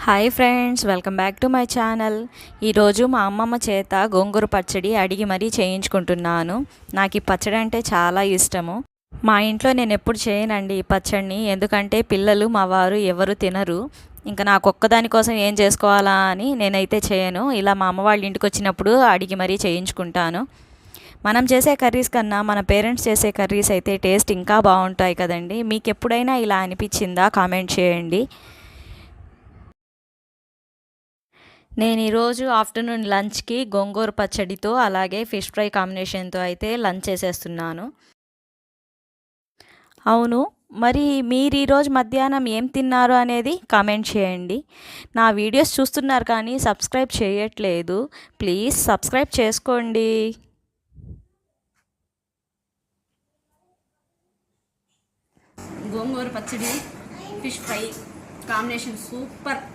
Hi friends, welcome back to my channel. ఈరోజు మా అమ్మమ్మ చేత గోంగూర పచ్చడి అడిగి మరీ చేయించుకుంటున్నాను. నాకు ఈ పచ్చడి అంటే చాలా ఇష్టము. మా ఇంట్లో నేను ఎప్పుడు చేయనండి ఈ పచ్చడిని, ఎందుకంటే పిల్లలు మా వారు ఎవరు తినరు. ఇంకా నాకు ఒక్కదాని కోసం ఏం చేసుకోవాలా అని నేనైతే చేయను. ఇలా మా అమ్మ వాళ్ళ ఇంటికి వచ్చినప్పుడు అడిగి మరీ చేయించుకుంటాను. మనం చేసే కర్రీస్ కన్నా మన పేరెంట్స్ చేసే కర్రీస్ అయితే టేస్ట్ ఇంకా బాగుంటాయి కదండి. మీకు ఎప్పుడైనా ఇలా అనిపించిందా? కామెంట్ చేయండి. నేను ఈరోజు ఆఫ్టర్నూన్ లంచ్కి గోంగూర పచ్చడితో అలాగే ఫిష్ ఫ్రై కాంబినేషన్తో అయితే లంచ్ చేసేస్తున్నాను. అవును, మరి మీరు ఈరోజు మధ్యాహ్నం ఏం తిన్నారు అనేది కామెంట్ చేయండి. నా వీడియోస్ చూస్తున్నారు కానీ సబ్స్క్రైబ్ చేయట్లేదు. ప్లీజ్ సబ్స్క్రైబ్ చేసుకోండి. గోంగూర పచ్చడి ఫిష్ ఫ్రై కాంబినేషన్ సూపర్.